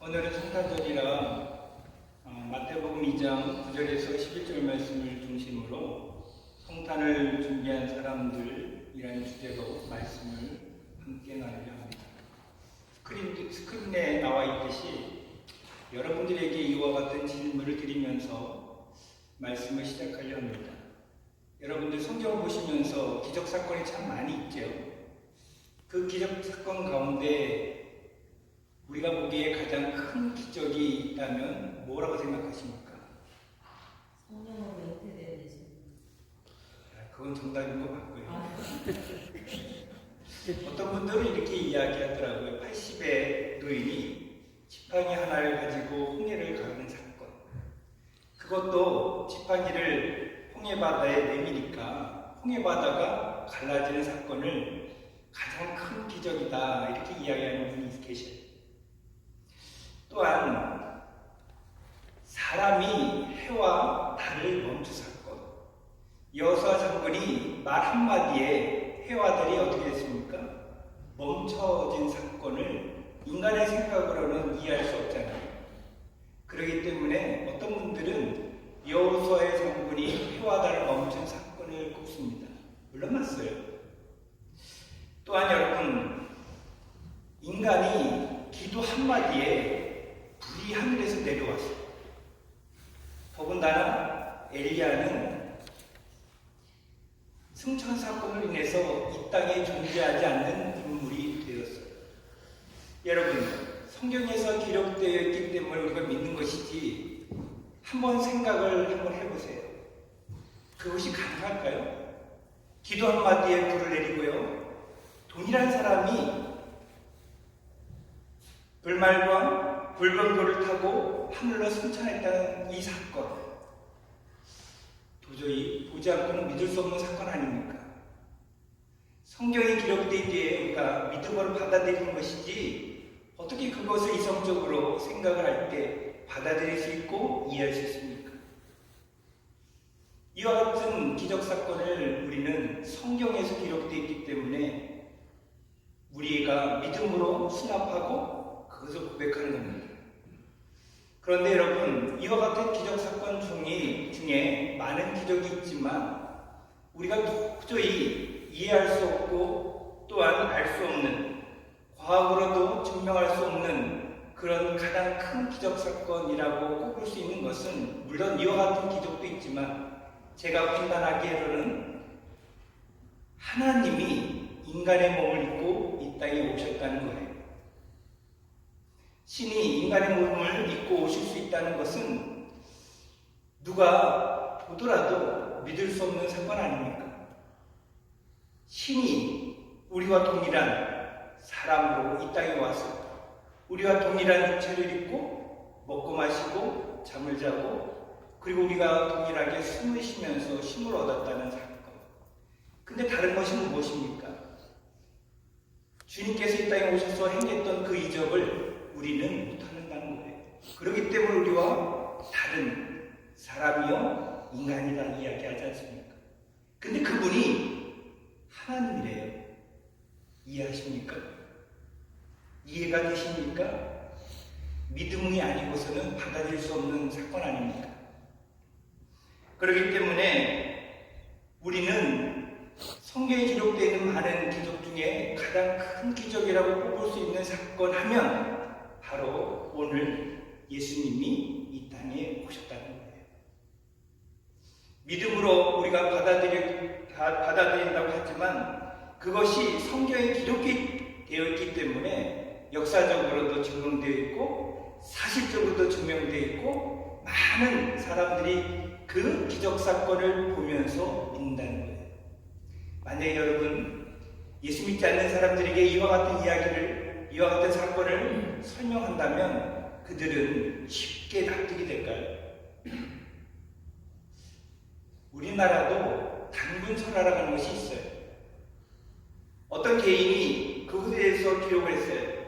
오늘은 성탄절이라 마태복음 2장 9절에서 11절 말씀을 중심으로 성탄을 준비한 사람들이라는 주제로 말씀을 함께 나누려 합니다. 스크린에 나와 있듯이 여러분들에게 이와 같은 질문을 드리면서 말씀을 시작하려 합니다. 여러분들 성경을 보시면서 기적사건이 참 많이 있죠. 그 기적사건 가운데 우리가 보기에 가장 큰 기적이 있다면 뭐라고 생각하십니까? 성령으로 잉태된 예수. 그건 정답인 것 같고요. 어떤 분들은 이렇게 이야기하더라고요. 80의 노인이 지팡이 하나를 가지고 홍해를 가는 사건. 그것도 지팡이를 홍해바다에 내미니까 홍해바다가 갈라지는 사건을 가장 큰 기적이다 이렇게 이야기하는 분이 계셔요. 또한 사람이 해와 달을 멈춘 사건. 여호수아 장군이 말 한마디에 해와 달이 어떻게 됐습니까? 멈춰진 사건을 인간의 생각으로는 이해할 수 없잖아요. 그렇기 때문에 어떤 분들은 여호수아의 장군이 해와 달을 멈춘 사건을 꼽습니다. 물론 맞어요. 또한 여러분, 인간이 기도 한마디에 불이 하늘에서 내려왔어요. 더군다나 엘리야는 승천 사건으로 인해서 이 땅에 존재하지 않는 인물이 되었어요. 여러분, 성경에서 기록되어 있기 때문에 우리가 믿는 것이지 한번 생각을 한번 해보세요. 그것이 가능할까요? 기도 한마디에 불을 내리고요. 돈이란 사람이 불말과 불병도를 타고 하늘로 승천했다는 이 사건, 도저히 보지 않고는 믿을 수 없는 사건 아닙니까? 성경에 기록되어 있기에 우리가 믿음으로 받아들이는 것이지 어떻게 그것을 이성적으로 생각을 할 때 받아들일 수 있고 이해할 수 있습니까? 이와 같은 기적사건을 우리는 성경에서 기록되어 있기 때문에 우리가 믿음으로 수납하고 그것을 고백하는 겁니다. 그런데 여러분, 이와 같은 기적사건 중에 많은 기적이 있지만 우리가 도저히 이해할 수 없고 또한 알 수 없는, 과학으로도 증명할 수 없는 그런 가장 큰 기적사건이라고 꼽을 수 있는 것은 물론 이와 같은 기적도 있지만 제가 판단하기에는 하나님이 인간의 몸을 입고 이 땅에 오셨다는 거예요. 신이 인간의 몸을 입고 오실 수 있다는 것은 누가 보더라도 믿을 수 없는 사건 아닙니까? 신이 우리와 동일한 사람으로 이 땅에 와서 우리와 동일한 육체를 입고 먹고 마시고 잠을 자고 그리고 우리가 동일하게 숨을 쉬면서 힘을 얻었다는 사건. 근데 다른 것은 무엇입니까? 주님께서 이 땅에 오셔서 행했던 그 이적을 우리는 못한다는 거예요. 그렇기 때문에 우리와 다른 사람이요 인간이라 이야기하지 않습니까? 근데 그분이 하나님이래요. 이해하십니까? 이해가 되십니까? 믿음이 아니고서는 받아들일 수 없는 사건 아닙니까? 그렇기 때문에 우리는 성경에 기록되어 있는 많은 기적 중에 가장 큰 기적이라고 꼽을 수 있는 사건 하면 바로 오늘 예수님이 이 땅에 오셨다는 거예요. 믿음으로 우리가 받아들인다고 하지만 그것이 성경에 기록이 되어 있기 때문에 역사적으로도 증명되어 있고 사실적으로도 증명되어 있고 많은 사람들이 그 기적사건을 보면서 믿는다는 거예요. 만약에 여러분 예수 믿지 않는 사람들에게 이와 같은 사건을 설명한다면 그들은 쉽게 납득이 될까요? 우리나라도 단군설화라고 하는 것이 있어요. 어떤 개인이 그것에 대해서 기록을 했어요.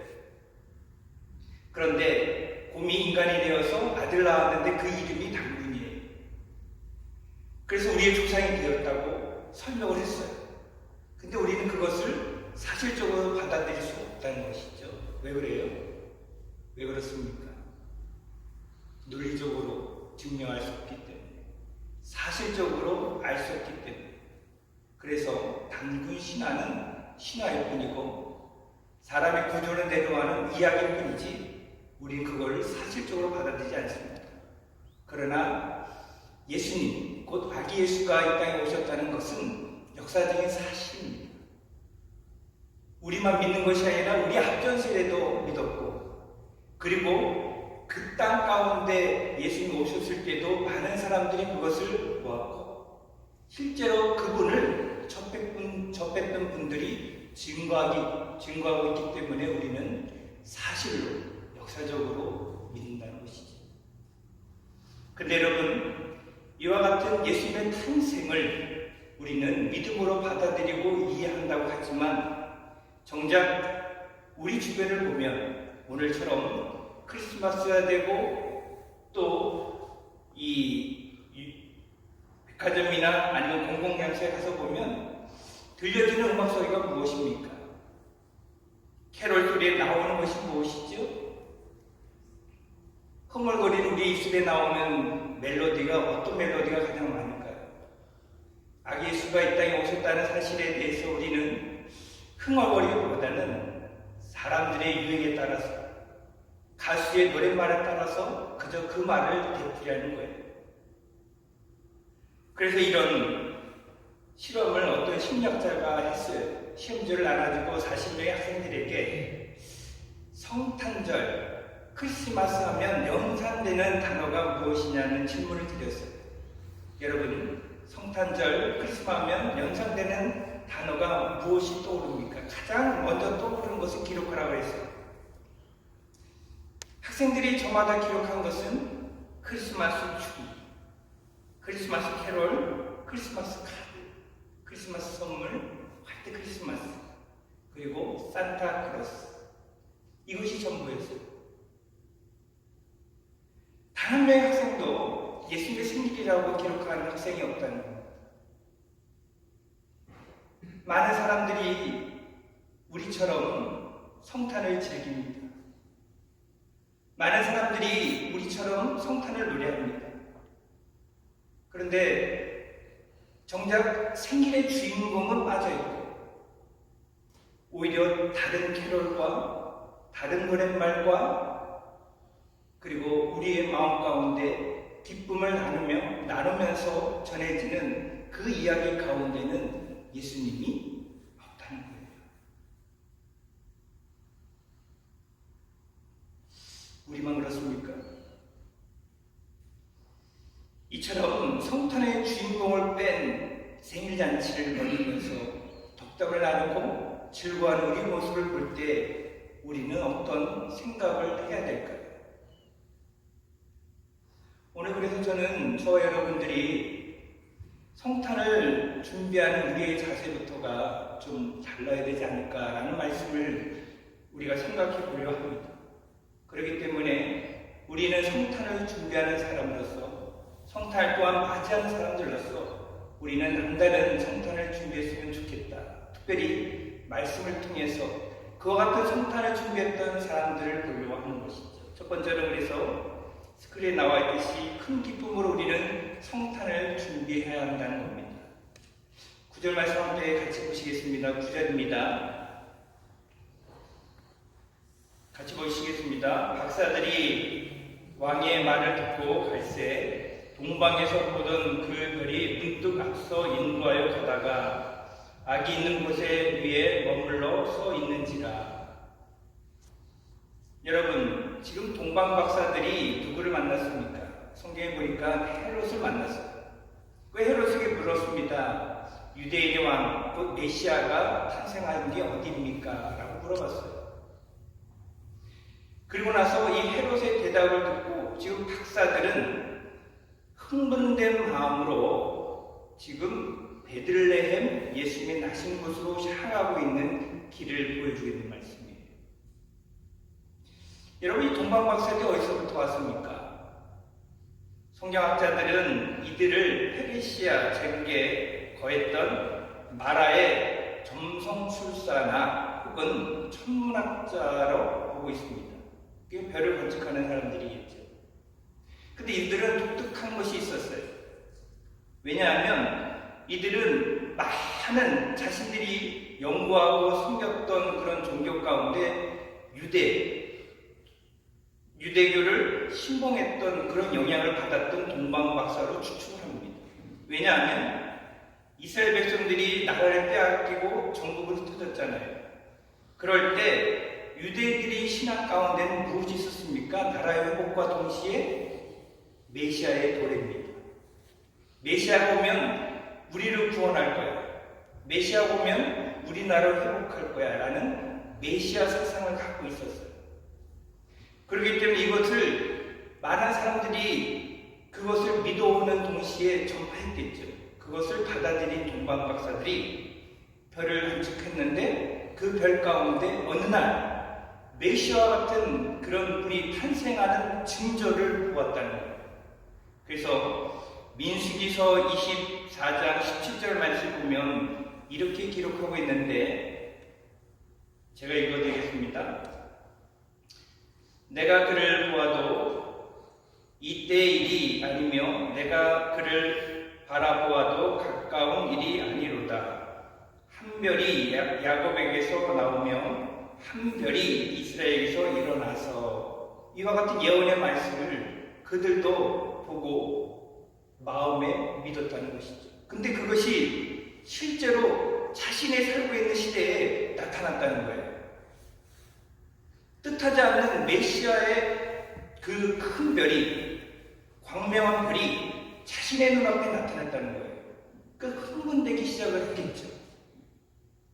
그런데 곰이 인간이 되어서 아들 낳았는데 그 이름이 단군이에요. 그래서 우리의 조상이 되었다고 설명을 했어요. 근데 우리는 그것을 사실적으로 받아들일 수 없다는 것이죠. 왜 그래요? 왜 그렇습니까? 논리적으로 증명할 수 없기 때문에, 사실적으로 알 수 없기 때문에. 그래서 단군 신화는 신화일 뿐이고 사람의 구조를 내려가는 이야기일 뿐이지 우린 그걸 사실적으로 받아들이지 않습니다. 그러나 예수님, 곧 아기 예수가 이 땅에 오셨다는 것은 역사적인 사실입니다. 우리만 믿는 것이 아니라 우리 앞전세대도 믿었고, 그리고 그 땅 가운데 예수님이 오셨을 때도 많은 사람들이 그것을 보았고, 실제로 그분을 접했던 분들이 증거하고 있기 때문에 우리는 사실로, 역사적으로 믿는다는 것이죠. 근데 여러분, 이와 같은 예수님의 탄생을 우리는 믿음으로 받아들이고 이해한다고 하지만, 정작 우리 주변을 보면 오늘처럼 크리스마스가 되고 또 이 백화점이나 아니면 공공장소에 가서 보면 들려주는 음악 소리가 무엇입니까? 캐롤 소리에 나오는 것이 무엇이죠? 흥얼거리는 우리 입술에 나오는 멜로디가 어떤 멜로디가 가장 많을까요? 아기 예수가 이 땅에 오셨다는 사실에 대해서 우리는 흥얼거리기보다는 사람들의 유행에 따라서, 가수의 노랫말에 따라서 그저 그 말을 되풀이하는 거예요. 그래서 이런 실험을 어떤 심리학자가 했어요. 시험지를 나눠주고 40명의 학생들에게 성탄절, 크리스마스 하면 연상되는 단어가 무엇이냐는 질문을 드렸어요. 여러분, 성탄절, 크리스마스 하면 연상되는 단어가 무엇이 떠오릅니까? 가장 먼저 떠오르는 것을 기록하라고 했어요. 학생들이 저마다 기록한 것은 크리스마스 주기, 크리스마스 캐롤, 크리스마스 카드, 크리스마스 선물, 화이트 크리스마스, 그리고 산타크로스. 이것이 전부였어요. 단 한 명의 학생도 예수님의 생일이라고 기록한 학생이 없다는 겁니다. 많은 사람들이 우리처럼 성탄을 즐깁니다. 많은 사람들이 우리처럼 성탄을 노래합니다. 그런데 정작 생일의 주인공은 빠져있고, 오히려 다른 캐롤과 다른 노랫말과 그리고 우리의 마음 가운데 기쁨을 나누면서 전해지는 그 이야기 가운데는 예수님이 없다는 거예요. 우리만 그렇습니까? 이처럼 성탄의 주인공을 뺀 생일잔치를 벌이면서 덕담을 나누고 즐거워하는 우리 모습을 볼 때 우리는 어떤 생각을 해야 될까요? 오늘 그래서 저는 저와 여러분들이 성탄을 준비하는 우리의 자세부터가 좀 달라야 되지 않을까라는 말씀을 우리가 생각해 보려 합니다. 그렇기 때문에 우리는 성탄을 준비하는 사람으로서, 성탄을 또한 맞이하는 사람들로서 우리는 남다른 성탄을 준비했으면 좋겠다. 특별히 말씀을 통해서 그와 같은 성탄을 준비했던 사람들을 보려고 하는 것이죠. 첫 번째로 그래서 스크린에 나와 있듯이 큰 기쁨으로 우리는 성탄을 준비해야 한다는 겁니다. 9절 말씀 함께 같이 보시겠습니다. 9절입니다. 같이 보시겠습니다. 박사들이 왕의 말을 듣고 갈새 동방에서 보던 그 별이 문득 앞서 인도하여 가다가 아기 있는 곳에 위에 머물러 서 있는지라. 여러분, 지금 동방 박사들이 누구를 만났습니까? 성경에 보니까 헤롯을 만났어요. 그 헤롯에게 물었습니다. 유대인의 왕, 곧 메시아가 탄생한 게 어디입니까? 라고 물어봤어요. 그리고 나서 이 헤롯의 대답을 듣고 지금 박사들은 흥분된 마음으로 지금 베들레헴 예수님이 나신 곳으로 향하고 있는 길을 보여주고 있는 말씀이에요. 여러분, 이 동방 박사들이 어디서부터 왔습니까? 성경학자들은 이들을 페르시아 제국에 거했던 마라의 점성술사나 혹은 천문학자로 보고 있습니다. 그게 별을 관측하는 사람들이겠죠. 근데 이들은 독특한 것이 있었어요. 왜냐하면 이들은 많은 자신들이 연구하고 섬겼던 그런 종교 가운데 유대교를 신봉했던 그런 영향을 받았던 동방박사로 추측을 합니다. 왜냐하면 이스라엘 백성들이 나라를 빼앗기고 정복으로 터졌잖아요. 그럴 때 유대인들이 신앙 가운데는 무엇이 있었습니까? 나라의 회복과 동시에 메시아의 도래입니다. 메시아 보면 우리를 구원할 거야. 메시아 보면 우리나라를 회복할 거야 라는 메시아 사상을 갖고 있었어요. 그렇기 때문에 이것을 많은 사람들이 그것을 믿어오는 동시에 전파했겠죠. 그것을 받아들인 동방박사들이 별을 관측했는데 그 별 가운데 어느 날 메시아와 같은 그런 분이 탄생하는 징조를 보았다는 거예요. 그래서 민수기서 24장 17절 말씀 보면 이렇게 기록하고 있는데 제가 읽어드리겠습니다. 내가 그를 보아도 이때의 일이 아니며 내가 그를 바라보아도 가까운 일이 아니로다. 한 별이 야곱에게서 나오며 한 별이 이스라엘에게서 일어나서 이와 같은 예언의 말씀을 그들도 보고 마음에 믿었다는 것이죠. 근데 그것이 실제로 자신의 살고 있는 시대에 나타났다는 거예요. 뜻하지 않는 메시아의 그 큰 별이, 광명한 별이 자신의 눈앞에 나타났다는 거예요. 그 흥분되기 시작을 했겠죠.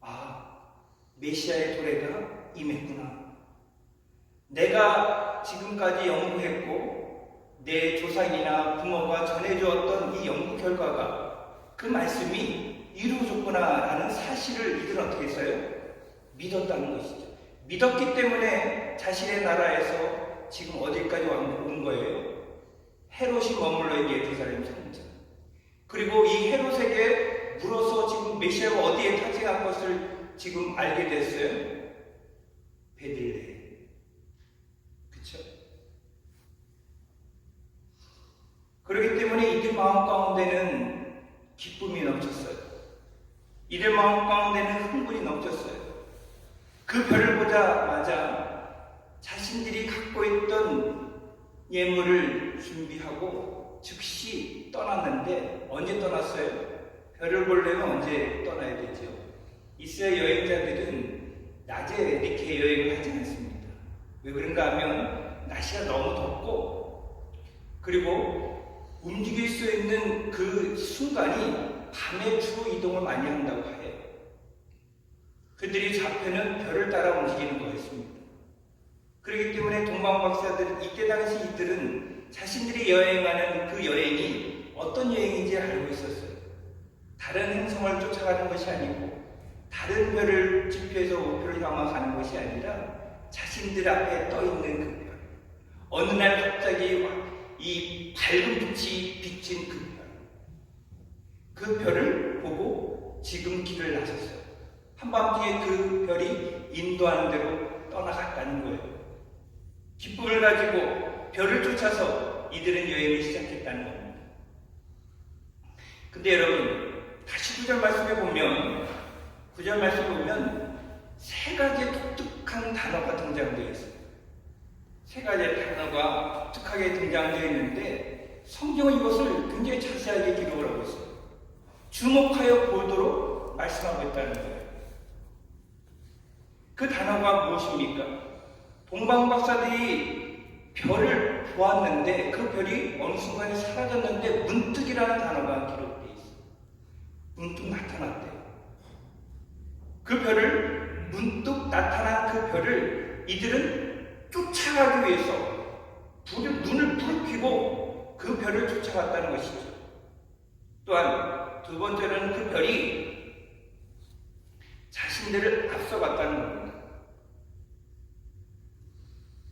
아, 메시아의 도래가 임했구나. 내가 지금까지 연구했고 내 조상이나 부모가 전해주었던 이 연구 결과가 그 말씀이 이루어졌구나라는 사실을 이들은 어떻게 했어요? 믿었다는 것이죠. 믿었기 때문에 자신의 나라에서 지금 어디까지 온 거예요? 헤롯이 머물러 있는 예루살렘 성전. 그리고 이 헤롯에게 물어서 지금 메시아가 어디에 탄생한 것을 지금 알게 됐어요? 베들레헴. 그쵸? 그렇기 때문에 이들 마음 가운데는 기쁨이 넘쳤어요. 이들 마음 가운데는 흥분이 넘쳤어요. 그 별을 보자마자 자신들이 갖고 있던 예물을 준비하고 즉시 떠났는데 언제 떠났어요? 별을 보려면 언제 떠나야 되죠? 이스라엘 여행자들은 낮에 이렇게 여행을 하지 않습니다. 왜 그런가 하면 날씨가 너무 덥고 그리고 움직일 수 있는 그 순간이 밤에 주로 이동을 많이 한다고 해요. 그들이 좌표는 별을 따라 움직이는 거였습니다. 그렇기 때문에 동방박사들은 이때 당시 이들은 자신들이 여행하는 그 여행이 어떤 여행인지 알고 있었어요. 다른 행성을 쫓아가는 것이 아니고 다른 별을 지표해서 목표를 향해 가는 것이 아니라 자신들 앞에 떠있는 그 별. 어느 날 갑자기 이 밝은 빛이 비친 그 별. 그 별을 보고 지금 길을 나섰어요. 한밤중에 그 별이 인도하는 대로 떠나갔다는 거예요. 기쁨을 가지고 별을 쫓아서 이들은 여행을 시작했다는 겁니다. 근데 여러분, 다시 9절 말씀에 보면, 9절 말씀에 보면 세 가지의 독특한 단어가 등장되어 있어요. 세 가지의 단어가 독특하게 등장되어 있는데 성경은 이것을 굉장히 자세하게 기록을 하고 있어요. 주목하여 보도록 말씀하고 있다는 거예요. 그 단어가 무엇입니까? 동방박사들이 별을 보았는데 그 별이 어느 순간에 사라졌는데 문득이라는 단어가 기록되어 있어요. 문득 나타났대요. 그 별을 문득 나타난 그 별을 이들은 쫓아가기 위해서 눈을 부릅히고 그 별을 쫓아갔다는 것이죠. 또한 두 번째로는 그 별이 자신들을 앞서갔다는 겁니다.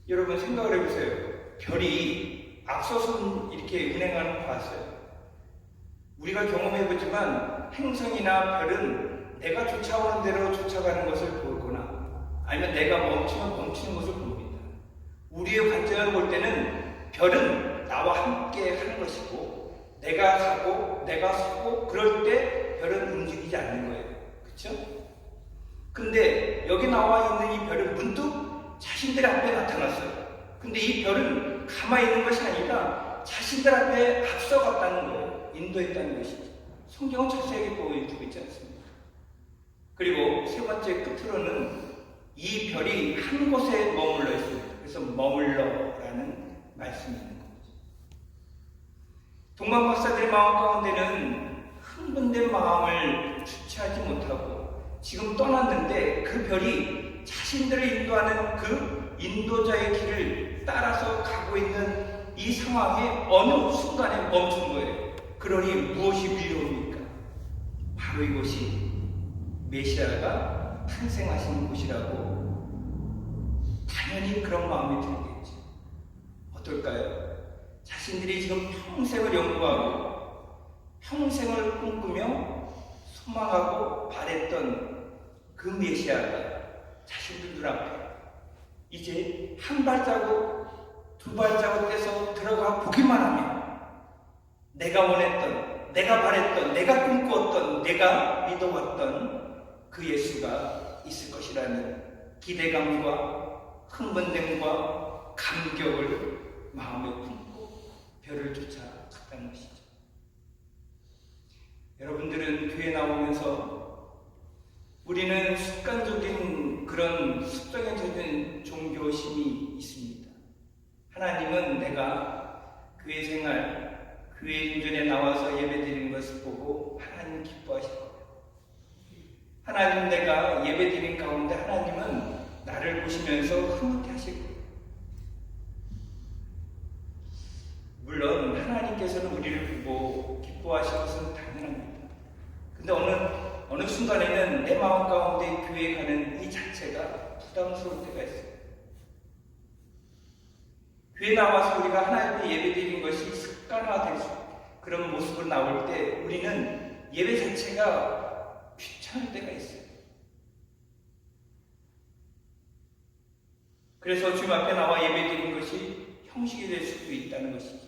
여러분 생각을 해보세요. 별이 앞서서 이렇게 운행하는 거 봤어요. 우리가 경험해보지만 행성이나 별은 내가 쫓아오는 대로 쫓아가는 것을 보거나 아니면 내가 멈추면 멈추는 것을 봅니다. 우리의 관점을 볼 때는 별은 나와 함께 하는 것이고 내가 가고 내가 서고 그럴 때 별은 움직이지 않는 거예요. 그렇죠? 근데 여기 나와 있는 이 별은 문득 자신들 앞에 나타났어요. 근데 이 별은 가만히 있는 것이 아니라 자신들 앞에 앞서갔다는 거예요. 인도했다는 것이죠. 성경은 자세하게 보여주고 있지 않습니까? 그리고 세 번째 끝으로는 이 별이 한 곳에 머물러 있습니다. 그래서 머물러라는 말씀이 있는 거죠. 동방 박사들의 마음 가운데는 흥분된 마음을 주체하지 못하고 지금 떠났는데 그 별이 자신들을 인도하는 그 인도자의 길을 따라서 가고 있는 이 상황에 어느 순간에 멈춘 거예요. 그러니 무엇이 밀려옵니까? 바로 이곳이 메시아가 탄생하신 곳이라고 당연히 그런 마음이 들겠죠. 어떨까요? 자신들이 지금 평생을 연구하고 평생을 꿈꾸며 소망하고 바랬던 그 메시아가 자신들 눈앞에 이제 한 발자국 두 발자국 떼서 들어가 보기만 하면 내가 원했던, 내가 바랬던, 내가 꿈꾸었던, 내가 믿어왔던 그 예수가 있을 것이라는 기대감과 흥분됨과 감격을 마음에 품고 별을 쫓아갔다는 것이죠. 여러분들은 교회 나오면서 우리는 습관적인 그런 습성에 종교심이 있습니다. 하나님은 내가 교회 생활, 교회 인전에 나와서 예배드리는 것을 보고 하나님 기뻐하실 거예요. 하나님 내가 예배드린 가운데 하나님은 나를 보시면서 흐뭇해하실 거예요. 물론 하나님께서는 우리를 보고 기뻐하실 것은 당연합니다. 근데 어느 순간에는 내 마음 가운데 교회에 가는 이 자체가 부담스러울 때가 있어요. 교회 나와서 우리가 하나님께 예배드리는 것이 습관화될 수 그런 모습으로 나올 때 우리는 예배 자체가 귀찮을 때가 있어요. 그래서 주님 앞에 나와 예배드리는 것이 형식이 될 수도 있다는 것이죠.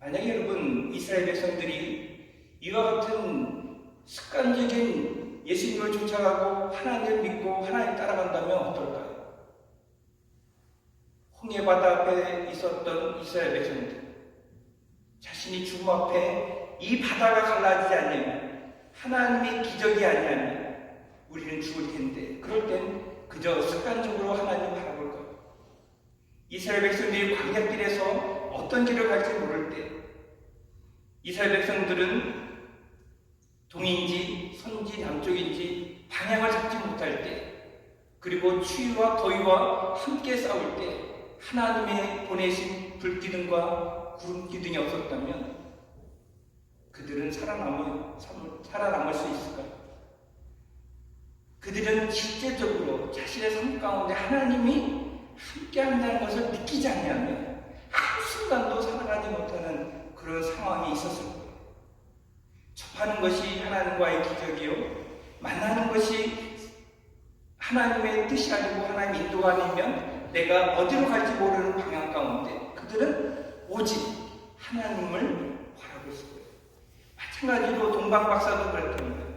만약에 여러분 이스라엘 백성들이 이와 같은 습관적인 예수님을 쫓아가고 하나님을 믿고 하나님 따라간다면 어떨까요? 홍해바다 앞에 있었던 이스라엘 백성들 자신이 죽음 앞에 이 바다가 갈라지지 않으면 하나님의 기적이 아니라면 우리는 죽을 텐데 그럴 땐 그저 습관적으로 하나님을 바라볼 거예요. 이스라엘 백성들이 광야길에서 어떤 길을 갈지 모를 때 이스라엘 백성들은 동인지 서인지 남쪽인지 방향을 잡지 못할 때 그리고 추위와 더위와 함께 싸울 때 하나님의 보내신 불기둥과 구름기둥이 없었다면 그들은 살아남을 수 있을까요? 그들은 실제적으로 자신의 삶 가운데 하나님이 함께 한다는 것을 믿기지 않으면 한순간도 살아가지 못하는 그런 상황이 있었을 거예요. 접하는 것이 하나님과의 기적이요 만나는 것이 하나님의 뜻이 아니고 하나님의 인도가 아니면 내가 어디로 갈지 모르는 방향 가운데 그들은 오직 하나님을 바라고 있을 거예요. 마찬가지로 동방 박사도 그랬던 거예요.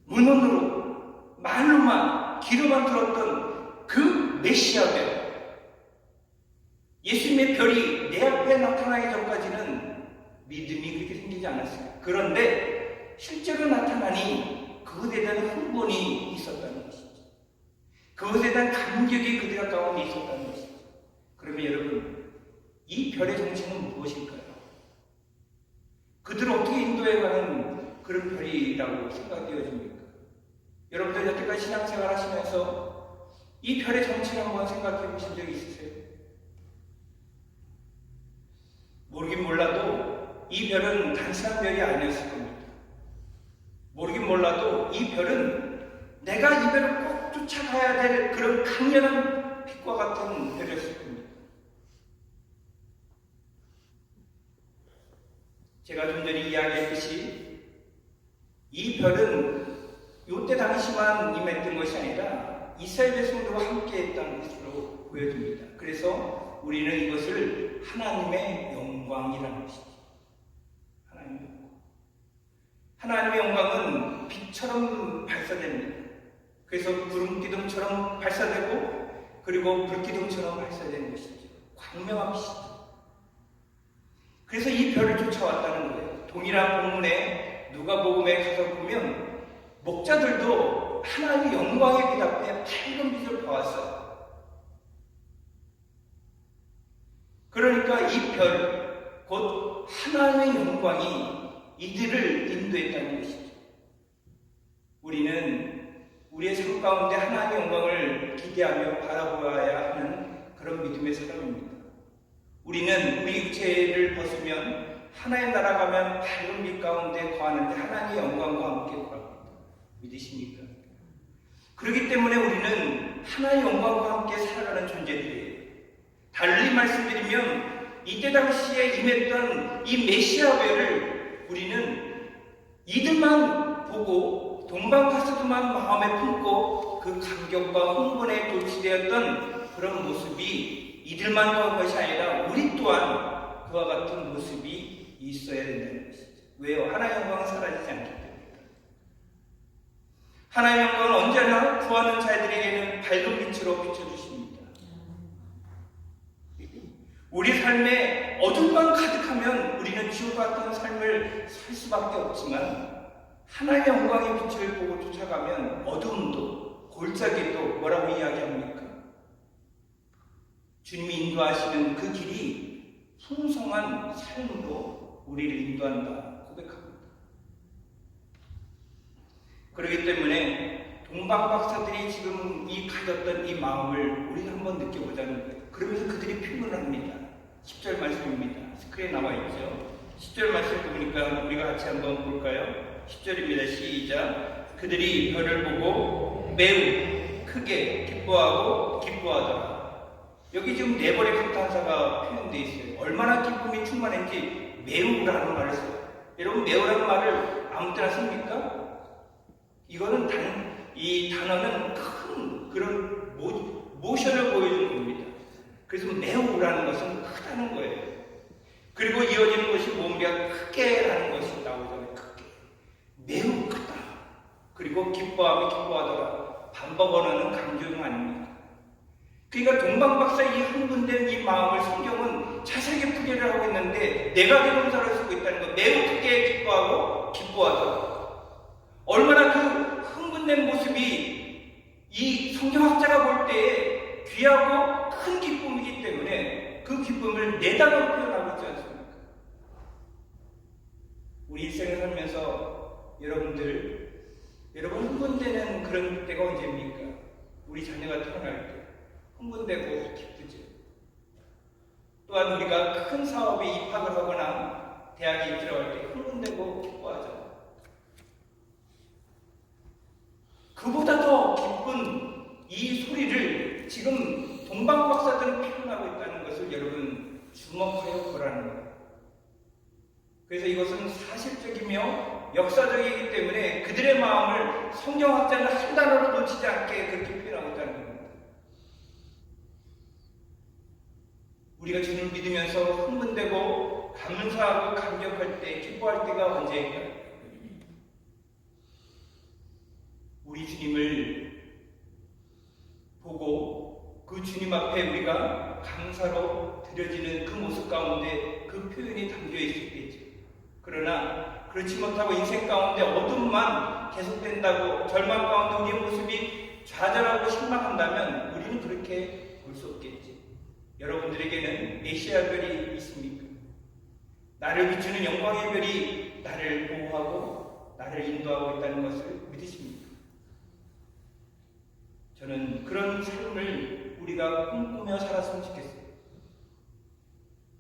문헌으로 말로만 귀로만 들었던 그 메시아별 예수님의 별이 내 앞에 나타나기 전까지는 믿음이 그렇게 생기지 않았어요. 그런데 실제로 나타나니 그것에 대한 흥분이 있었다는 것이죠. 그것에 대한 감격이 그들 가운데 있었다는 것이죠. 그러면 여러분 이 별의 정체는 무엇일까요? 그들을 어떻게 인도해가는 그런 별이라고 생각되어집니까? 여러분들 여태까지 신앙생활 하시면서 이 별의 정체를 한번 생각해 보신 적이 있으세요? 모르긴 몰라도 이 별은 단순한 별이 아니었을 겁니다. 모르긴 몰라도 이 별은 내가 이 별을 꼭 쫓아가야 될 그런 강렬한 빛과 같은 별이었을 겁니다. 제가 좀 전에 이야기했듯이 이 별은 이때 당시만 임했던 것이 아니라 이스라엘 성도와 함께했다는 것으로 보여집니다. 그래서 우리는 이것을 하나님의 영광이라는 것이죠. 하나님의 영광. 하나님의 영광은 빛처럼 발사됩니다. 그래서 구름 기둥처럼 발사되고 그리고 불기둥처럼 발사되는 것이죠. 광명한 빛이죠. 그래서 이 별을 쫓아왔다는 거예요. 동일한 본문에 누가복음에 가서 보면 목자들도 하나님의 영광의 빛 앞에 밝은 빛을 보았어요. 그러니까 이 별, 곧 하나님의 영광이 이들을 인도했다는 것이죠. 우리는 우리의 삶 가운데 하나님의 영광을 기대하며 바라보아야 하는 그런 믿음의 사람입니다. 우리는 우리 육체를 벗으면 하나의 나라 가면 밝은 빛 가운데 거하는데 하나님의 영광과 함께 거합니다. 믿으십니까? 그렇기 때문에 우리는 하나의 영광과 함께 살아가는 존재들이에요. 달리 말씀드리면 이때 당시에 임했던 이 메시아회를 우리는 이들만 보고 동방가스도만 마음에 품고 그 감격과 흥분에 돌취되었던 그런 모습이 이들만 그런 것이 아니라 우리 또한 그와 같은 모습이 있어야 된다는 것이죠. 왜요? 하나의 영광은 사라지지 않기 때문에. 하나의 영광은 언제나 구하는 자들에게는 밝은 빛으로 비춰주십니다. 우리 삶에 어둠만 가득하면 우리는 지옥 같은 삶을 살 수밖에 없지만 하나님의 영광의 빛을 보고 쫓아가면 어둠도 골짜기도 뭐라고 이야기합니까? 주님이 인도하시는 그 길이 풍성한 삶으로 우리를 인도한다 고백합니다. 그렇기 때문에 동방박사들이 지금 가졌던 이 마음을 우리가 한번 느껴보자는 거예요. 그러면서 그들이 표현을 합니다. 10절 말씀입니다. 스크린에 나와 있죠. 10절 말씀 보니까 우리가 같이 한번 볼까요? 10절입니다. 시작. 그들이 별을 보고 매우 크게 기뻐하더라. 여기 지금 네 번의 감탄사가 표현되어 있어요. 얼마나 기쁨이 충만한지 매우라는 말을 써요. 여러분 매우라는 말을 아무 때나 씁니까? 이거는 이 단어는 큰 그런 모션을 보여주는 겁니다. 그래서 매우라는 것은 크다는 거예요. 그리고 이어지는 것이 뭡니까? 크게라는 것이 나오잖아요. 크게. 매우 크다. 그리고 기뻐하더라. 반복 언어는 강조용 아닙니까? 그러니까 동방박사의 이 흥분된 이 마음을 성경은 자세하게 풀이를 하고 있는데 내가 대동사를 쓰고 있다는 것. 매우 크게 기뻐하더라. 얼마나 그 흥분된 모습이 이 성경학자가 볼 때에 귀하고 큰 기쁨이기 때문에 그 기쁨을 네 단어로 표현하고 있지 않습니까? 우리 일생을 살면서 여러분 흥분되는 그런 때가 언제입니까? 우리 자녀가 태어날 때 흥분되고 기쁘죠. 또한 우리가 큰 사업에 입학을 하거나 대학에 들어갈 때 흥분되고 기뻐하죠. 그보다 더 기쁜 이 소리를 지금 동방박사들은 표현하고 있다는 것을 여러분 주목하여 보라는 거예요. 그래서 이것은 사실적이며 역사적이기 때문에 그들의 마음을 성경학자는 한 단어로 놓치지 않게 그렇게 표현하고 있다는 겁니다. 우리가 주님을 믿으면서 흥분되고 감사하고 감격할 때, 기뻐할 때가 언제일까요? 우리 주님을 보고 그 주님 앞에 우리가 감사로 드려지는 그 모습 가운데 그 표현이 담겨 있었겠죠. 그러나 그렇지 못하고 인생 가운데 어둠만 계속된다고 절망 가운데 우리의 모습이 좌절하고 실망한다면 우리는 그렇게 볼 수 없겠지. 여러분들에게는 메시아 별이 있습니까? 나를 비추는 영광의 별이 나를 보호하고 나를 인도하고 있다는 것을 믿으십니까? 저는 그런 삶을 우리가 꿈꾸며 살았으면 좋겠어요.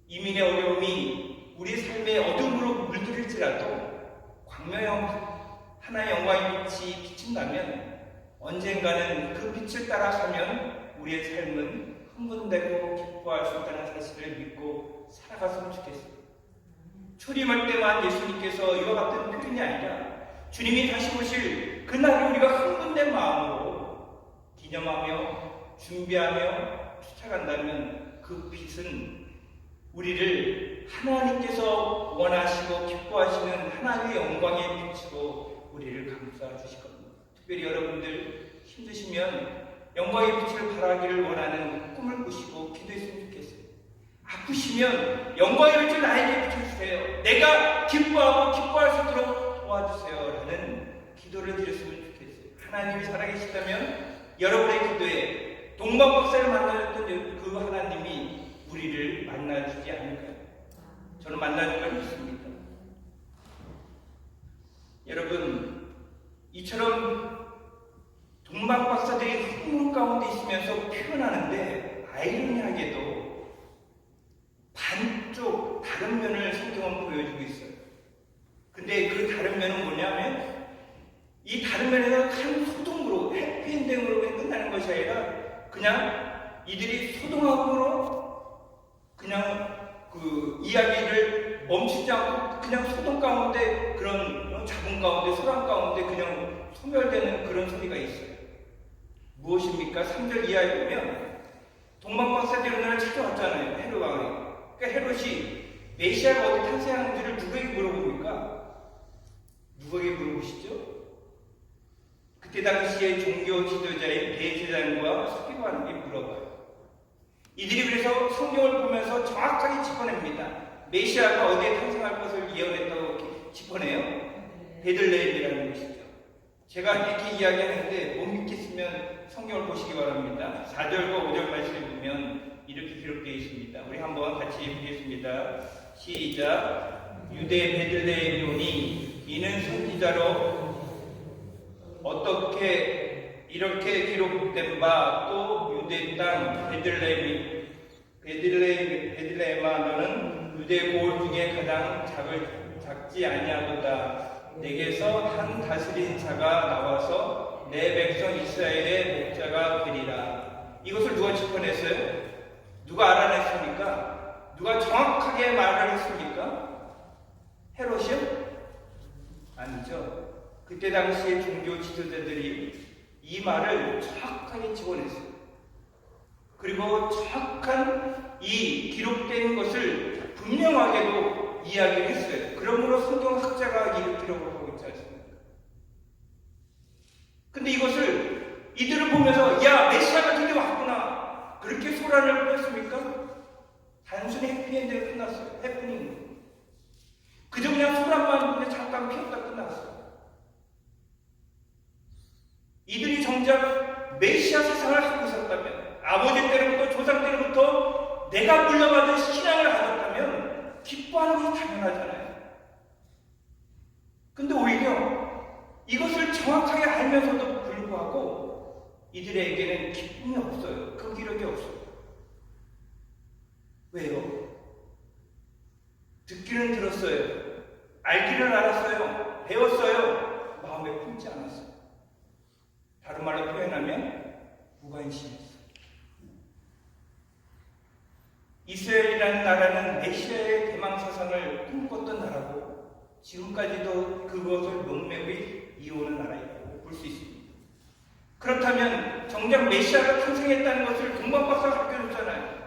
이민의 어려움이 우리 삶의 어둠으로 물들일지라도 광명형 하나의 영광의 빛이 비친다면 언젠가는 그 빛을 따라가면 우리의 삶은 흥분되고 기뻐할 수 있다는 사실을 믿고 살아갔으면 좋겠어요. 초림할 때만 예수님께서 이와 같은 표현이 아니라 주님이 다시 오실 그날을 우리가 흥분된 마음으로 기념하며 준비하며 쫓아간다면 그 빛은 우리를 하나님께서 원하시고 기뻐하시는 하나님의 영광의 빛으로 우리를 감싸 주실 겁니다. 특별히 여러분들 힘드시면 영광의 빛을 발하기를 원하는 꿈을 꾸시고 기도했으면 좋겠어요. 아프시면 영광의 빛을 나에게 비춰주세요. 내가 기뻐하고 기뻐할 수 있도록 도와주세요. 라는 기도를 드렸으면 좋겠어요. 하나님이 살아계시다면 여러분의 기도에 동방박사를 만나줬던 그 하나님이 우리를 만나주지 않을까요? 저는 만나줄 걸 믿습니다. 여러분, 이처럼 동방박사들이 흥분 가운데 있으면서 표현하는데 아이러니하게도 반쪽 다른 면을 성경은 보여주고 있어요. 근데 그 다른 면은 뭐냐면 이 다른 면에서 한 소동으로 해피엔딩으로 끝나는 것이 아니라 그냥 이들이 소동함으로 그냥 그 이야기를 멈추지 않고 그냥 소동 가운데 그런 자본 가운데 소란 가운데 그냥 소멸되는 그런 소리가 있어요. 무엇입니까? 3절 이하에 보면 동방박사들이 오늘 찾아왔잖아요. 헤롯 왕이. 그러니까 헤롯이 메시아가 어디 탄생하는지를 누구에게 물어봅니까? 누구에게 물어보시죠? 그때 당시에 종교 지도자인 대제사장과 서기관에게 물어봐요. 이들이 그래서 성경을 보면서 정확하게 짚어냅니다. 메시아가 어디에 탄생할 것을 예언했다고 짚어내요. 베들레헴이라는 것이죠. 제가 이렇게 이야기하는데 못 믿겠으면 성경을 보시기 바랍니다. 4절과 5절 말씀을 보면 이렇게 기록되어 있습니다. 우리 한번 같이 보겠습니다. 시작. 유대 베들레헴이 오니 이는 선지자로 어떻게 이렇게 기록된 바 또 유대 땅 베들레헴아 너는 유대 고을 중에 가장 작지 아니하도다. 내게서 한 다스린 자가 나와서 내 백성 이스라엘의 목자가 되리라. 이것을 누가 짚어냈어요? 누가 알아냈습니까? 누가 정확하게 말을 했습니까? 헤롯이요? 아니죠. 그때 당시에 종교 지도자들이 이 말을 정확하게 집어냈어요. 그리고 정확한 이 기록된 것을 분명하게도 이야기를 했어요. 그러므로 성경학자가 이 기록을 하고 있지 않습니까? 근데 이것을 이들을 보면서 야 메시아가 드디어 왔구나 그렇게 소란을 폈습니까? 단순히 해피엔드가 끝났어요. 해프닝. 그저 그냥 소란만 잠깐 피웠다 끝났어요. 이들이 정작 메시아 사상을 갖고 있었다면 아버지 때로부터 조상 때로부터 내가 물려받은 신앙을 가졌다면 기뻐하는 것이 당연하잖아요. 근데 오히려 이것을 정확하게 알면서도 불구하고 이들에게는 기쁨이 없어요. 그 기력이 없어요. 왜요? 듣기는 들었어요. 알기는 알았어요. 배웠어요. 마음에 품지 않았어요. 다른 말로 표현하면 무관심했어요. 이스라엘이라는 나라는 메시아의 대망 사상을 꿈꿨던 나라고 지금까지도 그것을 농맥이 이어오는 나라라고 볼 수 있습니다. 그렇다면 정작 메시아가 탄생했다는 것을 동방박사가 밝혀줬잖아요.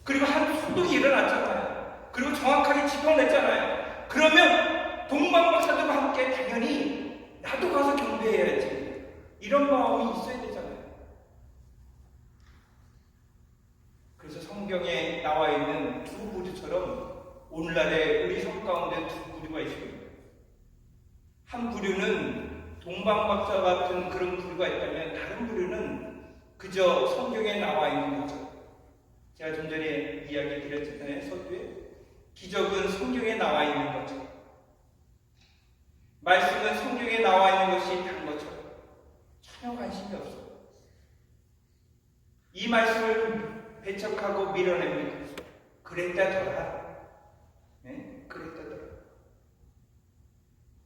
그리고 한 소동이 일어났잖아요. 그리고 정확하게 짚어냈잖아요. 그러면 동방박사들과 함께 당연히 나도 가서 경배해야지. 이런 마음이 있어야 되잖아요. 그래서 성경에 나와 있는 두 부류처럼 오늘날의 우리 성 가운데 두 부류가 있습니다. 한 부류는 동방박사 같은 그런 부류가 있다면 다른 부류는 그저 성경에 나와 있는 거죠. 제가 좀 전에 이야기 드렸잖아요. 서두에 기적은 성경에 나와 있는 거죠. 말씀은 성경에 나와 있는 것이 다른 것처럼 전혀 관심이 없어요. 이 말씀을 배척하고 밀어냅니다. 그랬다더라. 네? 그랬다더라.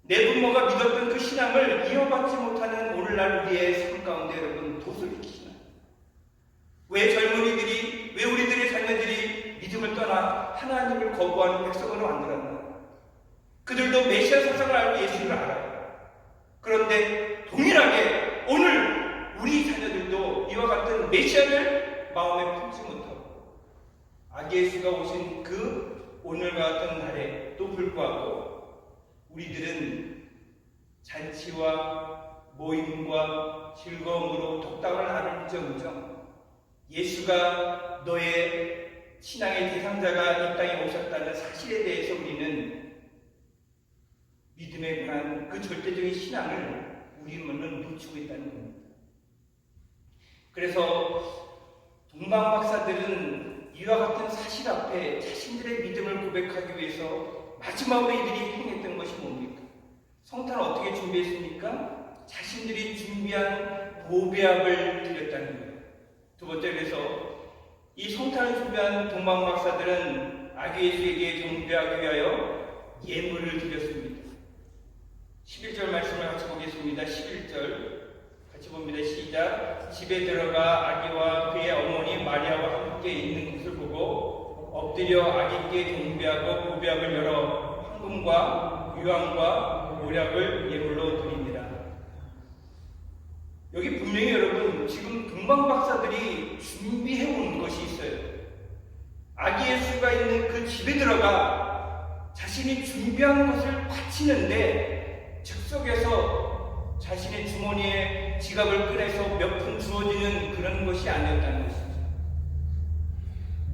내 부모가 믿었던 그 신앙을 이어받지 못하는 오늘날 우리의 삶 가운데 여러분 도sol리키시나요? 왜 젊은이들이, 왜 우리들의 자녀들이 믿음을 떠나 하나님을 거부하는 백성으로 만들었나? 그들도 메시아 사상을 알고 예수를 알아요. 그런데 동일하게 오늘 우리 자녀들도 이와 같은 메시아를 마음에 품지 못하고 아기 예수가 오신 그 오늘과 같은 날에도 불구하고 우리들은 잔치와 모임과 즐거움으로 독담을 나눌정정 예수가 너의 신앙의 대상자가 이 땅에 오셨다는 사실에 대해서 우리는 믿음에 관한 그 절대적인 신앙을 우리는 놓치고 있다는 겁니다. 그래서 동방 박사들은 이와 같은 사실 앞에 자신들의 믿음을 고백하기 위해서 마지막으로 이들이 행했던 것이 뭡니까? 성탄을 어떻게 준비했습니까? 자신들이 준비한 보배압을 드렸다는 거예요. 두 번째, 그래서 이 성탄을 준비한 동방 박사들은 아기 예수에게 경배하기 위하여 예물을 드렸습니다. 11절 말씀을 같이 보겠습니다. 11절 같이 봅니다. 시작. 집에 들어가 아기와 그의 어머니 마리아와 함께 있는 것을 보고 엎드려 아기께 경배하고 보배압을 열어 황금과 유황과 모략을 예물로 드립니다. 여기 분명히 여러분 지금 동방 박사들이 준비해온 것이 있어요. 아기 예수가 있는 그 집에 들어가 자신이 준비한 것을 바치는데 즉석에서 자신의 주머니에 지갑을 꺼내서 몇 푼 주어지는 그런 것이 아니었다는 것이죠.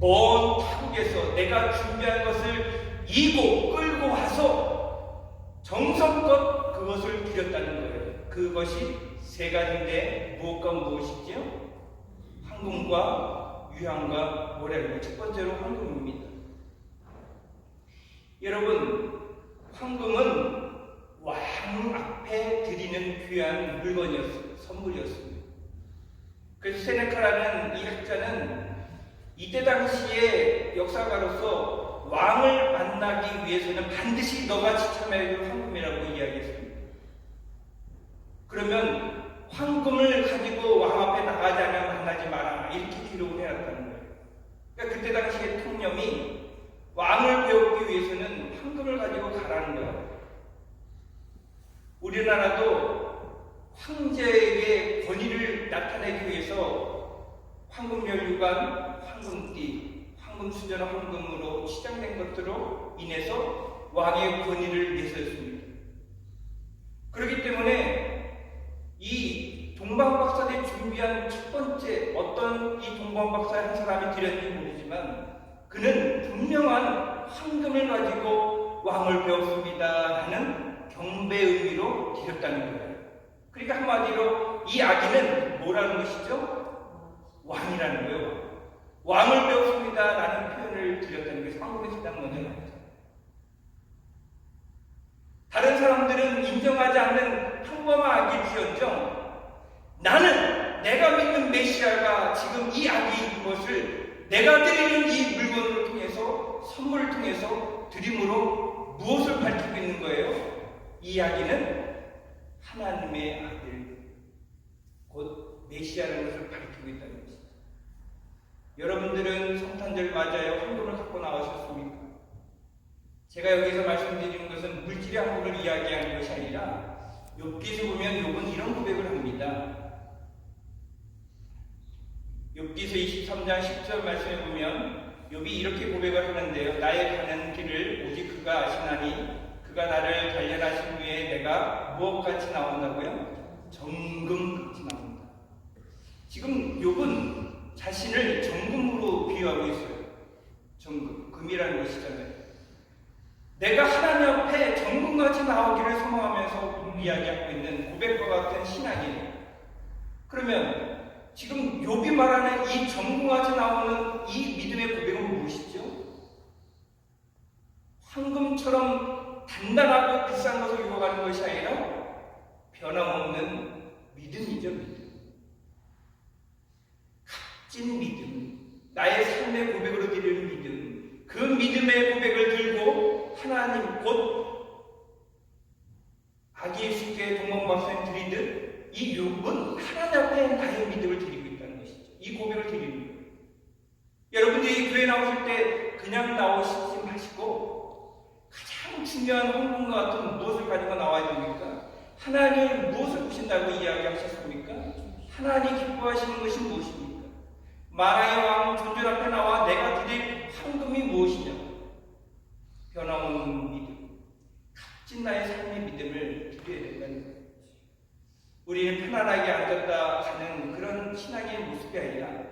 먼 타국에서 내가 준비한 것을 이고 끌고 와서 정성껏 그것을 드렸다는 거예요. 그것이 세 가지인데 무엇과 무엇이죠? 황금과 유향과 모략. 첫 번째로 황금입니다. 여러분, 황금은 왕 앞에 드리는 귀한 물건이었어요. 선물이었습니다. 그래서 세네카라는 이 학자는 이때 당시의 역사가로서 왕을 만나기 위해서는 반드시 너가 지참해야 될 황금이라고 이야기했습니다. 그러면 황금을 가지고 왕 앞에 나가지 않으면 만나지 마라, 이렇게 기록을 해놨다는 거예요. 그러니까 그때 당시의 통념이 왕을 배우기 위해서는 황금을 가지고 가라는 거예요. 우리나라도 황제에게 권위를 나타내기 위해서 황금연유관, 황금띠, 황금수저나 황금으로 치장된 것들로 인해서 왕의 권위를 내세웠습니다. 그렇기 때문에 이 동방박사들이 준비한 첫 번째, 어떤 이 동방박사의 한 사람이 드렸는지 모르지만 그는 분명한 황금을 가지고 왕을 배웠습니다 라는 경배 의미로 드렸다는 거예요. 그러니까 한마디로 이 아기는 뭐라는 것이죠? 왕이라는 거예요. 왕을 배웠습니다 라는 표현을 드렸다는 것이 황금의 가장 먼저 나오죠. 다른 사람들은 인정하지 않는 평범한 아기일지언정 나는 내가 믿는 메시아가 지금 이 아기인 것을 내가 드리는 이 물건을 통해서, 선물을 통해서 드림으로 무엇을 밝히고 있는 거예요? 이 이야기는 하나님의 아들, 곧 메시아라는 것을 밝히고 있다는 것입니다. 여러분들은 성탄절 맞아요? 황금을 갖고 나오셨습니까? 제가 여기서 말씀드리는 것은 물질의 황금을 이야기하는 것이 아니라 욥기에서 보면 욥은 이런 고백을 합니다. 욥기서 23장 10절 말씀에 보면 욥이 이렇게 고백을 하는데요. 나의 가는 길을 오직 그가 아시나니 그가 나를 단련하신 후에 내가 무엇같이 나온다고요? 정금같이 나온다. 지금 욥은 자신을 정금으로 비유하고 있어요. 정금, 금이라는 것이잖아요. 내가 하나님 앞에 정금같이 나오기를 소망하면서 이야기하고 있는 고백과 같은 신앙이에요. 그러면 지금 욥이 말하는 이 정금같이 나오는 이 믿음의 고백은 무엇이죠? 황금처럼 단단하고 비싼 것을 요구하는 것이 아니라 변함없는 믿음이죠. 믿음. 값진 믿음, 나의 삶의 고백으로 드리는 믿음, 그 믿음의 고백을 들고 하나님 곧 아기 예수께 동방박사님 드리듯 이 욥은 하나님 앞에 나의 믿음을 드리고 있다는 것이죠. 이 고백을 드리는 거예요. 여러분들이 교회 나오실 때 그냥 나오시지 마시고 가장 중요한 황금과 같은 무엇을 가지고 나와야 됩니까? 하나님을 무엇을 보신다고 이야기하셨습니까? 하나님 기뻐하시는 것이 무엇입니까? 만왕의 왕 존전 앞에 나와 내가 드릴 황금이 무엇이냐? 변함없는 믿음, 값진 나의 삶의 믿음을 드려야 된다는 거예요. 우리는 편안하게 앉았다 하는 그런 신앙의 모습이 아니라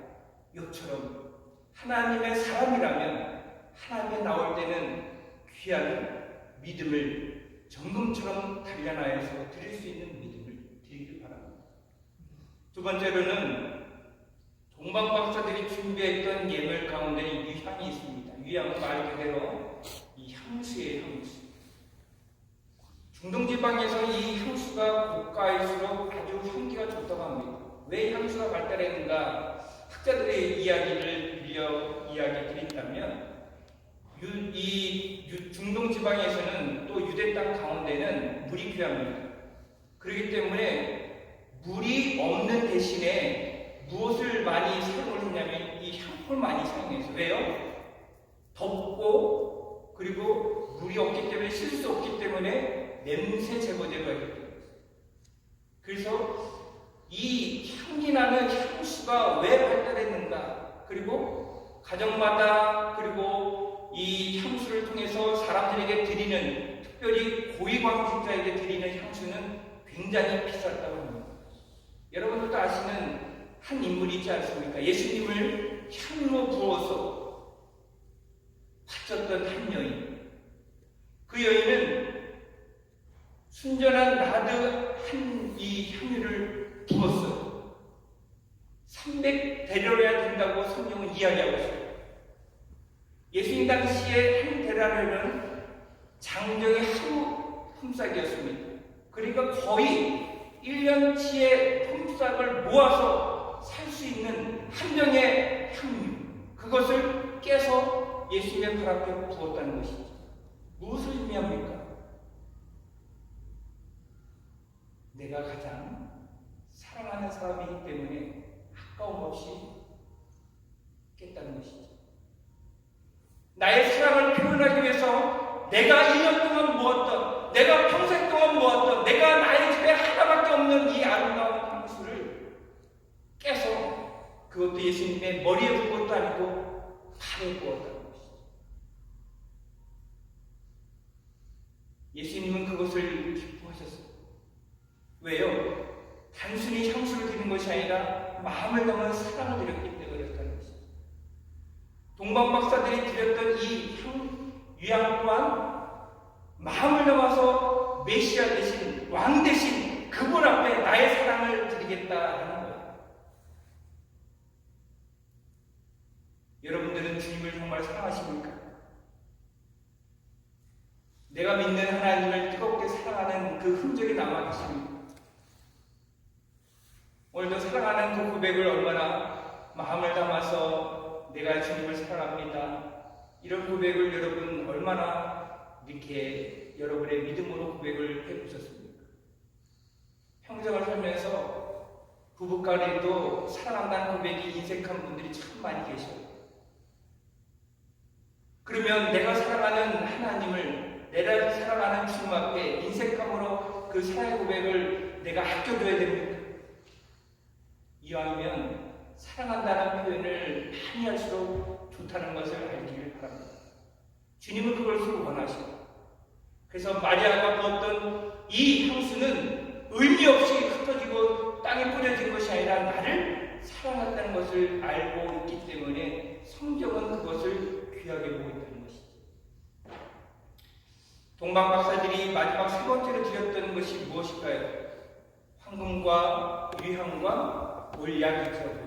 이처럼 하나님의 사람이라면 하나님에 나올 때는 귀한 믿음을 정금처럼 단련하여서 드릴 수 있는 믿음을 드리길 바랍니다. 두 번째로는 동방박사들이 준비했던 예물 가운데 유향이 있습니다. 유향은 말 그대로 이 향수예요, 향수. 중동지방에서 이 향수가 고가일수록 아주 향기가 좋다고 합니다. 왜 향수가 발달했는가? 학자들의 이야기를 빌려 이야기 드린다면 중동지방에서는 또 유대 땅 가운데는 물이 귀합니다. 그렇기 때문에 물이 없는 대신에 무엇을 많이 사용을 했냐면 이 향품을 많이 사용해서 왜요? 덥고 그리고 물이 없기 때문에 쉴 수 없기 때문에 냄새 제거제가 있기 때문에 그래서 이 향기 나는 향수가 왜 발달했는가 그리고 가정마다 그리고 이 향수를 통해서 사람들에게 드리는 특별히 고위광직자에게 드리는 향수는 굉장히 비쌌다고 합니다. 여러분들도 아시는 한 인물이 있지 않습니까? 예수님을 향으로 부어서 바쳤던 한 여인. 그 여인은 순전한 나드 한 이 향유를 부었어요. 300대려야 된다고 성경은 이야기하고 있어요. 예수님 당시에 한 대라는 장정의 하루 품삯이었습니다. 그러니까 거의 1년치의 품삯을 모아서 살 수 있는 한 병의 향유, 그것을 깨서 예수님의 발 앞에 부었다는 것이죠. 무엇을 의미합니까? 내가 가장 사랑하는 사람이기 때문에 아까움 없이 깼다는 것이죠. 나의 사랑을 표현하기 위해서 내가 1년 동안 모았던, 내가 평생 동안 모았던, 내가 나의 집에 하나밖에 없는 이 아름다운 향수를 깨서 그것도 예수님의 머리에 부은 것도 아니고 발에 부었다는 것이죠. 예수님은 그것을 기뻐하셨어요. 왜요? 단순히 향수를 드리는 것이 아니라 마음을 담은 사랑을 드렸기 때문에 그렇다는 것이죠. 동방박사들이 드렸던 이 유향 또한 마음을 담아서 메시아 대신 왕 대신 그분 앞에 나의 사랑을 드리겠다는 거예요. 여러분들은 주님을 정말 사랑하십니까? 내가 믿는 하나님을 뜨겁게 사랑하는 그 흔적이 남아 계십니까? 오늘도 사랑하는 그 고백을 얼마나 마음을 담아서 내가 주님을 사랑합니다. 이런 고백을 여러분 얼마나 이렇게 여러분의 믿음으로 고백을 해보셨습니까? 평생을 살면서 부부간에도 사랑한다는 고백이 인색한 분들이 참 많이 계셔요. 그러면 내가 사랑하는 하나님을, 내가 사랑하는 주님 앞에 인색함으로 그 사랑의 고백을 내가 아껴줘야 됩니까? 이왕이면 사랑한다는 표현을 많이 할수록 좋다는 것을 알기를 바랍니다. 주님은 그것을 원하시고, 그래서 마리아가 부었던 이 향수는 의미 없이 흩어지고 땅에 뿌려진 것이 아니라 나를 사랑한다는 것을 알고 있기 때문에 성경은 그것을 귀하게 보고 있다는 것이죠. 동방박사들이 마지막 세 번째로 드렸던 것이 무엇일까요? 황금과 유향과 몰약이죠.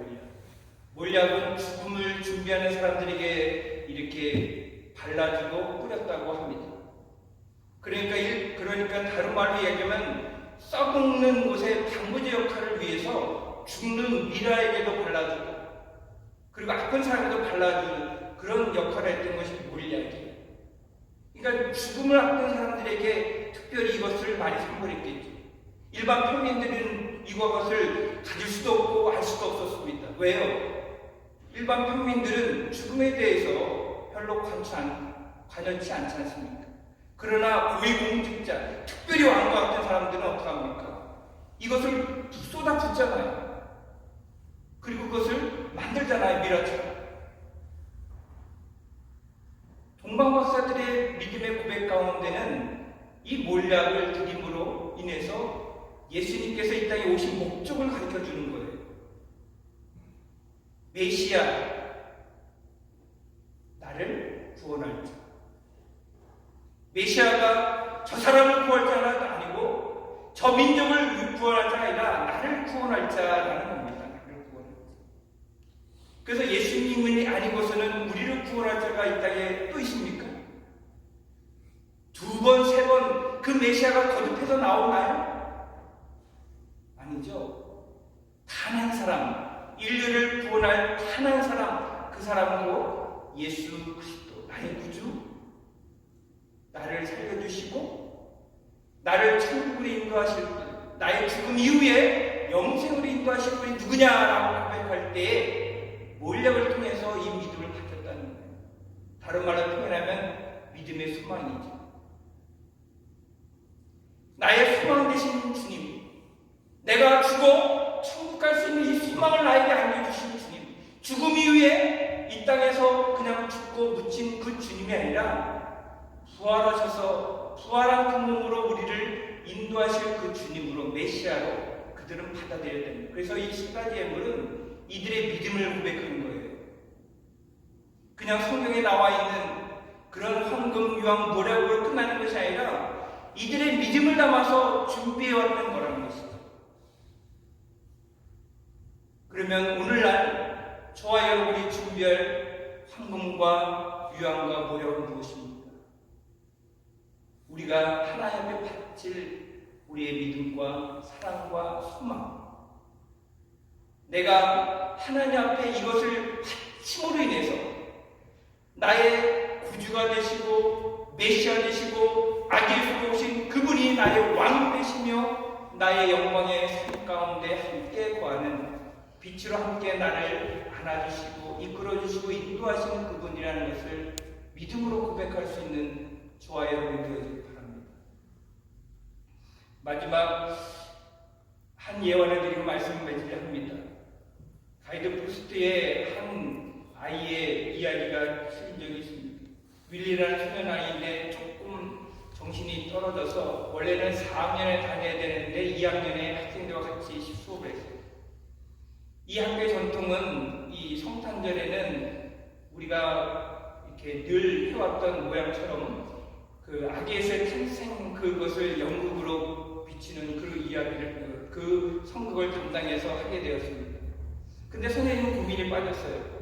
몰약은 죽음을 준비하는 사람들에게 이렇게 발라주고 뿌렸다고 합니다. 그러니까 다른 말로 얘기하면 썩는 곳의 방부제 역할을 위해서 죽는 미라에게도 발라주고 그리고 아픈 사람에게도 발라주는 그런 역할을 했던 것이 몰약이에요. 그러니까 죽음을 앞둔 사람들에게 특별히 이것을 많이 선물했겠죠. 일반 평민들은 이것을 가질 수도 없고 알 수도 없었습니다. 왜요? 일반 평민들은 죽음에 대해서 별로 관여치 않지 않습니까? 그러나 고위공직자, 특별히 왕과 같은 사람들은 어떻게 합니까? 이것을 쏟아붓잖아요. 만들잖아요, 미라처럼. 동방박사들의 믿음의 고백 가운데는 이 몰약을 드림으로 인해서 예수님께서 이 땅에 오신 목적을 가르쳐 주는 거예요. 메시아, 나를 구원할 자. 메시아가 저 사람을 구할 자가 아니고 저 민족을 구원할 자가 아니라 나를 구원할 자라는 겁니다. 나를 구원할 자. 그래서 예수님이 아니고서는 우리를 구원할 자가 이 땅에 또 있습니까? 두 번, 세 번 그 메시아가 거듭해서 나오나요? 아니죠. 단 한 사람, 인류를 구원할 단 한 사람, 그 사람으로 예수 그리스도, 나의 구주, 나를 살려주시고 나를 천국으로 인도하실 분, 나의 죽음 이후에 영생으로 인도하실 분이 누구냐라고 고백할 때에 몰약을 통해서 이 믿음을 가졌다는 거예요. 다른 말로 표현하면 믿음의 소망이죠. 나의 소망 되신 주님, 내가 죽어 천국 갈 수 있는 이 소망을 나에게 안겨주신 주님, 죽음 이후에 이 땅에서 그냥 죽고 묻힌 그 주님이 아니라 부활하셔서 부활한 그 몸으로 우리를 인도하실 그 주님으로, 메시아로 그들은 받아들여야 됩니다. 그래서 이 10가지 예물은 이들의 믿음을 고백하는 거예요. 그냥 성경에 나와 있는 그런 황금, 유황, 모략으로 끝나는 것이 아니라 이들의 믿음을 담아서 준비해왔는 거라는 것이죠. 그러면 오늘날 저와 여러분이 준비할 황금과 유황과 모략은 무엇입니까? 우리가 하나님 앞에 바칠 우리의 믿음과 사랑과 소망, 내가 하나님 앞에 이것을 바침으로 인해서 나의 구주가 되시고 메시아 되시고 아기에서 오신 그분이 나의 왕 되시며 나의 영광의 삶 가운데 함께 거하는 빛으로 함께 나를 안아주시고 이끌어주시고 인도하시는 그분이라는 것을 믿음으로 고백할 수 있는 저와 여러분이 되어지길 바랍니다. 마지막 한 예언을 드리고 말씀을 맺으려 합니다. 가이드 포스트에 한 아이의 이야기가 실린 적이 있습니다. 윌리라는 소년아이인데 조금 정신이 떨어져서 원래는 4학년에 다녀야 되는데 2학년에 학생들과 같이 수업을 했어요. 이 학교의 전통은 이 성탄절에는 우리가 이렇게 늘 해왔던 모양처럼 그 아기에서의 탄생 그것을 연극으로 비치는 그 이야기를 그 성극을 담당해서 하게 되었습니다. 근데 선생님은 고민이 빠졌어요.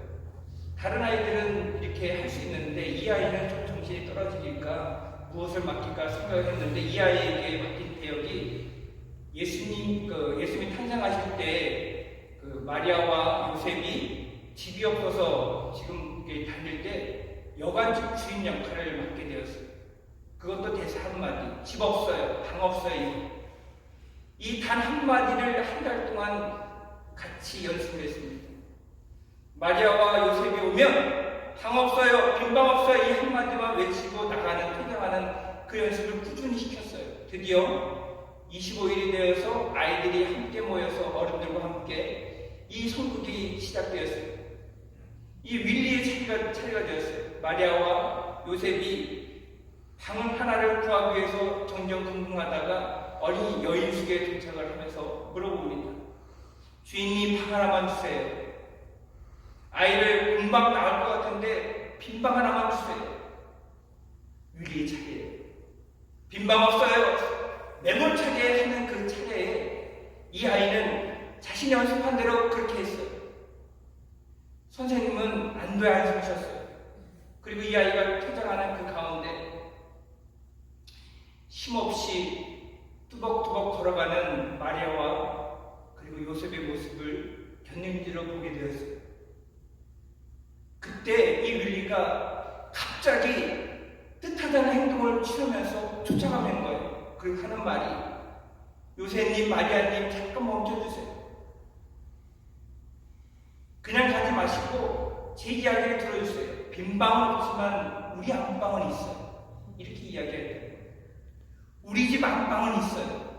다른 아이들은 이렇게 할 수 있는데 이 아이는 좀 정신이 떨어지니까 무엇을 맡길까 생각했는데 이 아이에게 맡긴 대역이 예수님이 탄생하실 때 그 마리아와 요셉이 집이 없어서 지금 다닐 때 여관집 주인 역할을 맡게 되었어요. 그것도 대사 한마디, 집 없어요, 방 없어요. 이 단 한마디를 한 달 동안 같이 연습을 했습니다. 마리아와 요셉이 오면 방 없어요, 빈방 없어요 이 한마디만 외치고 나가는, 퇴장하는 그 연습을 꾸준히 시켰어요. 드디어 25일이 되어서 아이들이 함께 모여서 어른들과 함께 이 성극이 시작되었어요. 이 윌리의 차례가 되었어요. 마리아와 요셉이 방 하나를 구하기 위해서 정정긍긍하다가 어린이 여인숙에 도착을 하면서 물어봅니다. 주인님 방 하나만 주세요. 아이를 금방 낳을 것 같은데 빈방 하나만 주세요. 윌리의 차례예요. 빈방 없어요. 매몰차게 하는 그 차례에 이 아이는 자신이 연습한 대로 그렇게 했어요. 선생님은 안도에 안심하셨어요. 그리고 이 아이가 퇴장하는 그 가운데 힘없이 뚜벅뚜벅 걸어가는 마리아와 그리고 요셉의 모습을 견눈질로 보게 되었어요. 그때 이 윌리가 갑자기 뜻하지 않은 행동을 취하면서 쫓아가는 거예요. 그리고 하는 말이 요셉님, 마리아님 잠깐 멈춰주세요. 그냥 가지 마시고 제 이야기를 들어주세요. 빈방은 없지만 우리 안방은 있어요. 이렇게 이야기해요. 우리 집 안방은 있어요.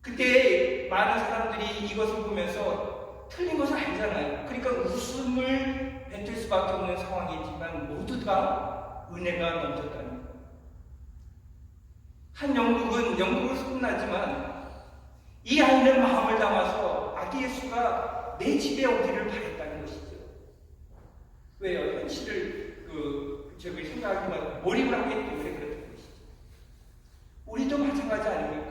그때 많은 사람들이 이것을 보면서 틀린 것을 알잖아요. 웃음을 뱉을 수밖에 없는 상황이지만 모두 다 은혜가 넘쳤다는 것. 한 영국으로 소문나지만 이 아이는 마음을 담아서 아기 예수가 내 집에 오기를 바랬다는 것이죠. 왜요? 현실을 저기 생각하기만 몰입을 하기 때문에 그렇다는 것이죠. 우리도 마찬가지 아닙니까?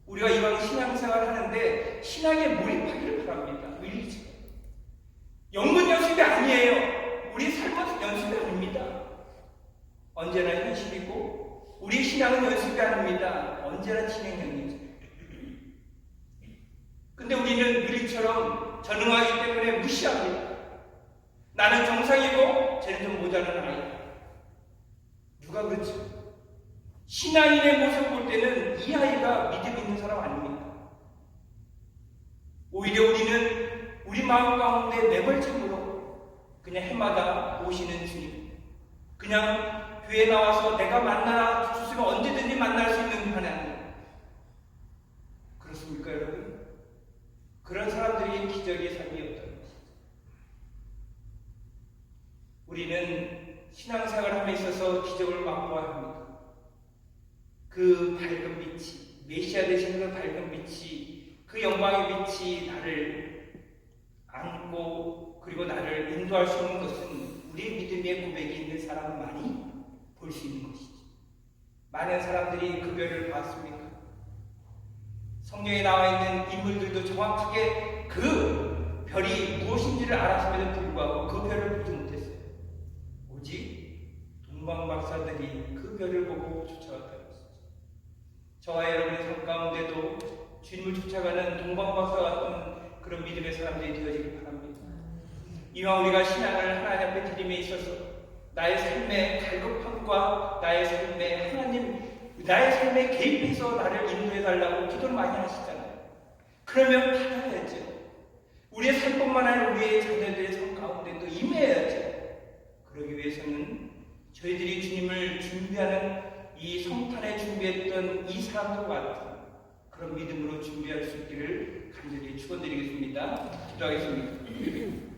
우리가 이왕 신앙생활을 하는데 신앙에 몰입하기를 바랍니다. 밀리지. 영문 연습이 아니에요. 우리 삶은 연습이 아닙니다. 언제나 현실이고 우리 신앙은 연습이 아닙니다. 언제나 진행형이죠. 근데 우리는 밀리처럼 전능하기 때문에 무시합니다. 나는 정상이고 쟤는 좀 모자란 아이다. 누가 그렇죠? 신앙인의 모습 볼 때는 이 아이가 믿음 있는 사람 아닙니다. 오히려 우리는 우리 마음 가운데 매벌창으로 그냥 해마다 오시는 주님, 그냥 교회에 나와서 내가 만나 주시면 언제든지 만날 수 있는 하나님. 그렇습니까 여러분? 그런 사람들이 기적의 삶이었던 것이죠. 우리는 신앙생활을 함에 있어서 기적을 맛보아야 합니다. 그 밝은 빛이, 메시아 되신 그 밝은 빛이, 그 영광의 빛이 나를 안고 그리고 나를 인도할 수 있는 것은 우리의 믿음의 고백이 있는 사람만이 볼 수 있는 것이죠. 많은 사람들이 그 별을 봤습니까? 성경에 나와 있는 인물들도 정확하게 그 별이 무엇인지를 알았음에도 불구하고 그 별을 보지 못했어요. 오직 동방박사들이 그 별을 보고 쫓아갔다는 것이죠. 저와 여러분의 삶 가운데도 주님을 쫓아가는 동방박사 같은 그런 믿음의 사람들이 되어지길 바랍니다. 이왕 우리가 신앙을 하나님 앞에 드림에 있어서 나의 삶의 갈급함과 나의 삶에 나의 삶에 개입해서 나를 인도해달라고 기도를 많이 하시잖아요. 그러면 받아야죠. 우리의 삶뿐만 아니라 우리의 자녀들의 삶 가운데도 임해야죠. 그러기 위해서는 저희들이 주님을 준비하는 이 성탄에 준비했던 이 사람들과 같은 그런 믿음으로 준비할 수 있기를 간절히 축원드리겠습니다. 기도하겠습니다.